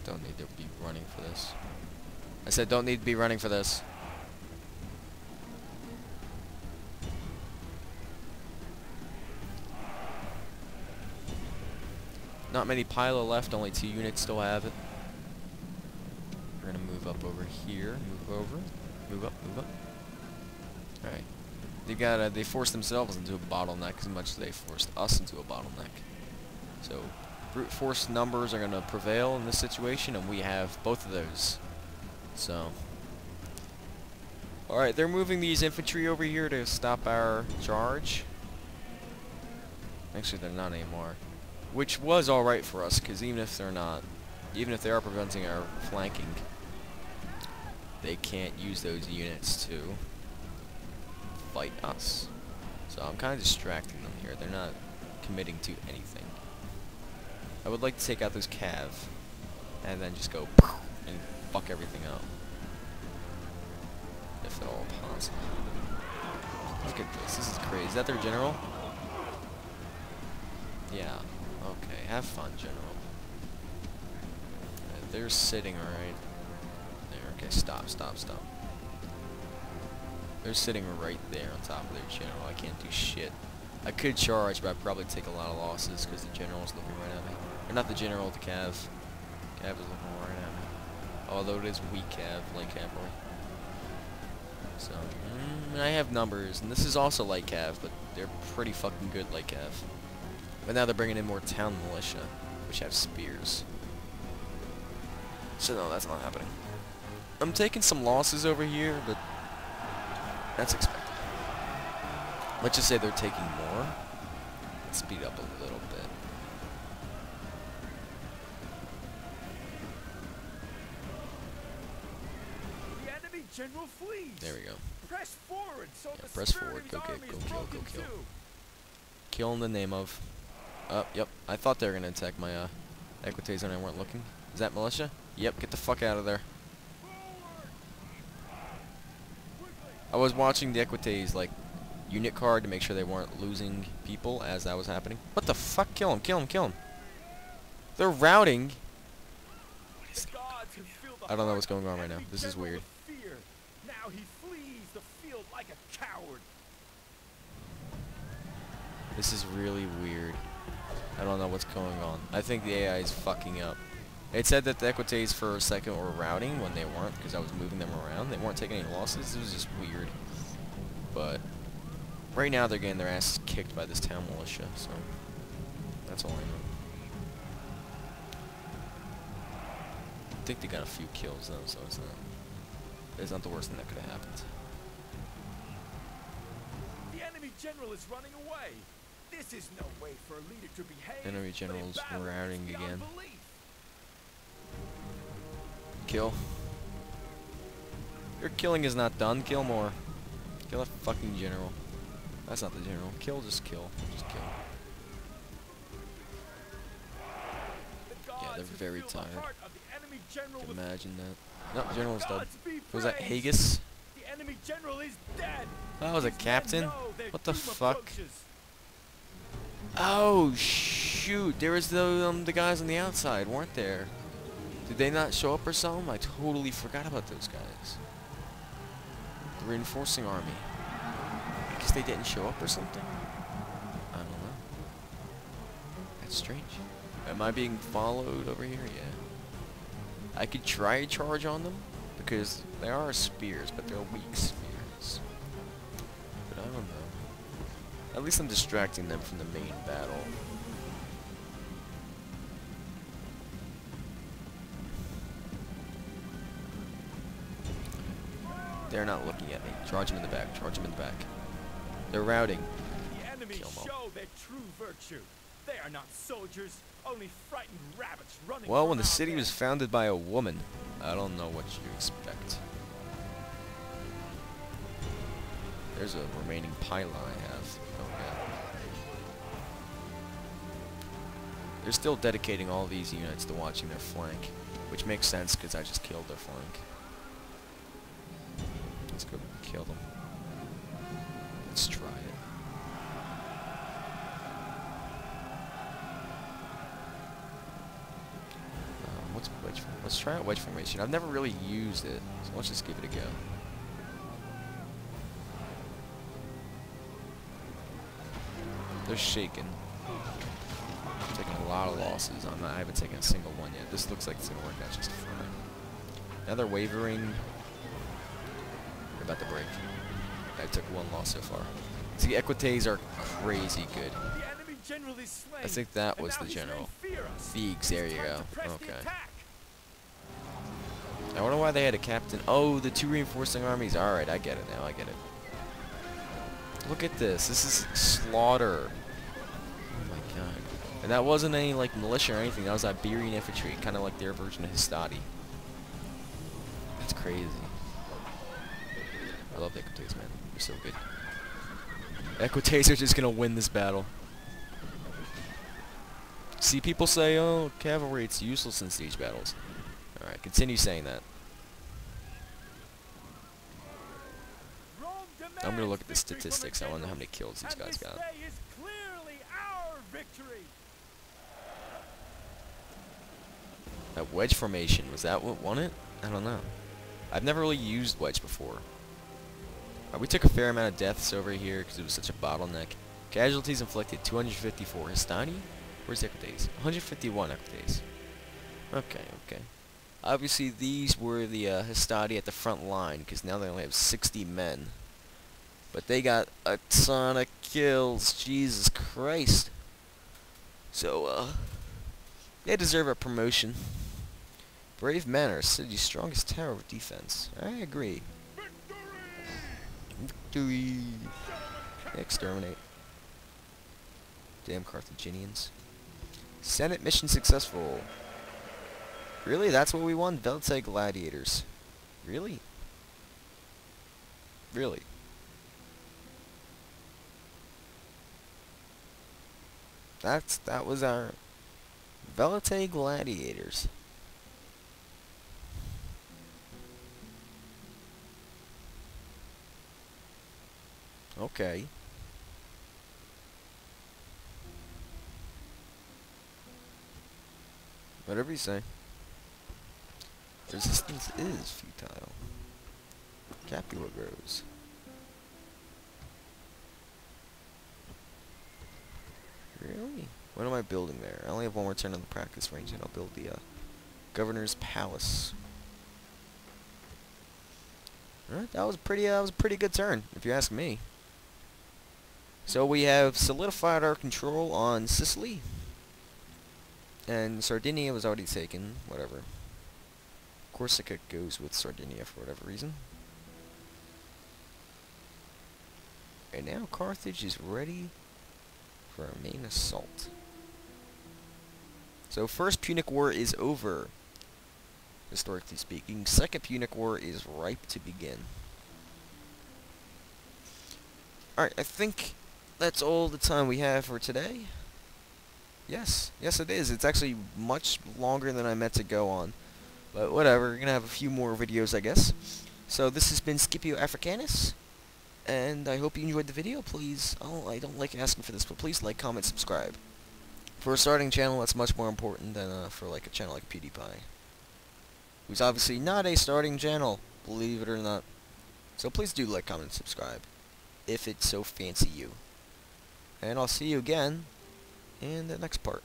Don't need to be running for this. I said don't need to be running for this. Not many pilo left, only 2 units still have it. We're gonna move up over here, move over, move up, move up. Alright. They forced themselves into a bottleneck as much as they forced us into a bottleneck. So, brute force numbers are gonna prevail in this situation, and we have both of those. So. Alright, they're moving these infantry over here to stop our charge. Actually, they're not anymore. Which was alright for us, because even if they are preventing our flanking, they can't use those units to fight us. So I'm kind of distracting them here. They're not committing to anything. I would like to take out those cav, and then just go and fuck everything up. If at all possible. Look at this. This is crazy. Is that their general? Yeah. Okay, have fun, General. They're sitting right there. Okay, stop. They're sitting right there on top of their general. I can't do shit. I could charge, but I'd probably take a lot of losses because the general's looking right at me. Or not the general, the cav. Cav is looking right at me. Although it is weak cav, light cavalry. So, I have numbers, and this is also light cav, but they're pretty fucking good light cav. But now they're bringing in more town militia, which have spears. So no, that's not happening. I'm taking some losses over here, but that's expected. Let's just say they're taking more. Let's speed up a little bit. The enemy general flees. There we go. Press forward. So yeah, press forward. Go kill. Kill in the name of. Yep. I thought they were gonna attack my equites when I weren't looking. Is that militia? Yep. Get the fuck out of there. I was watching the equites like unit card to make sure they weren't losing people as that was happening. What the fuck? Kill him. They're routing. I don't know what's going on right now. This is weird. Now he flees the field like a coward. This is really weird. I don't know what's going on. I think the AI is fucking up. It said that the equites for a second were routing when they weren't because I was moving them around. They weren't taking any losses. It was just weird. But right now they're getting their asses kicked by this town militia, so that's all I know. I think they got a few kills though, so it's not the worst thing that could have happened. The enemy general is running away. This is no way for a leader to behave. Enemy general's routing again. Belief. Kill. Your killing is not done. Kill more. Kill that fucking general. That's not the general. Kill, just kill. Just kill. Yeah, they're very tired. Imagine that. No, general's dead. Was that Haggis? The enemy general is dead. That was a captain? What the fuck? Oh shoot! There was the guys on the outside, weren't there? Did they not show up or something? I totally forgot about those guys. The reinforcing army. I guess they didn't show up or something? I don't know. That's strange. Am I being followed over here? Yeah. I could try a charge on them, because they are spears, but they're weak spears. But I don't know. At least I'm distracting them from the main battle. They're not looking at me. Charge them in the back. Charge them in the back. They're routing. The enemy show their true virtue. They are not soldiers, only frightened rabbits running. Well, when the city was founded by a woman, I don't know what you expect. There's a remaining pylon I have. Oh yeah. They're still dedicating all these units to watching their flank, which makes sense because I just killed their flank. Let's go kill them. Let's try it. Let's try out wedge formation. I've never really used it, so let's just give it a go. They're shaking. I'm taking a lot of losses. I haven't taken a single one yet. This looks like it's gonna work out just fine. Now they're wavering. They're about to break. I took one loss so far. See, Equites are crazy good. I think that was the general. Thiegs, there you go. Okay. I wonder why they had a captain. Oh, the 2 reinforcing armies. Alright, I get it now. I get it. Look at this. This is slaughter. Oh my god. And that wasn't any like militia or anything. That was Iberian infantry. Kind of like their version of Hastati. That's crazy. I love the Equites, man. They're so good. Equites are just going to win this battle. See, people say, oh, cavalry, it's useless in siege battles. Alright, continue saying that. I'm going to look at the statistics. I want to know how many kills these guys got. That wedge formation, was that what won it? I don't know. I've never really used wedge before. We took a fair amount of deaths over here because it was such a bottleneck. Casualties inflicted, 254. Hastati? Where's Equites? 151 Equites. Okay, okay. Obviously, these were the Hastati at the front line because now they only have 60 men. But they got a ton of kills. Jesus Christ. So, they deserve a promotion. Brave men are city's strongest tower of defense. I agree. Victory! Exterminate. Damn Carthaginians. Senate mission successful. Really? That's what we won? Velite gladiators. Really? Really? That was our Velite gladiators. Okay. Whatever you say. Resistance is futile. Capua grows. Really? What am I building there? I only have one more turn on the practice range and I'll build the Governor's Palace. Alright, that was a pretty good turn, if you ask me. So we have solidified our control on Sicily. And Sardinia was already taken, whatever. Corsica goes with Sardinia for whatever reason. And now Carthage is ready for a main assault. So First Punic War is over, historically speaking. Second Punic War is ripe to begin. Alright, I think that's all the time we have for today. Yes, yes it is. It's actually much longer than I meant to go on. But whatever, we're going to have a few more videos, I guess. So this has been Scipio Africanus. And I hope you enjoyed the video. Please, I don't like asking for this, but please like, comment, subscribe. For a starting channel, that's much more important than for like a channel like PewDiePie. Who's obviously not a starting channel, believe it or not. So please do like, comment, subscribe. If it's so fancy you. And I'll see you again in the next part.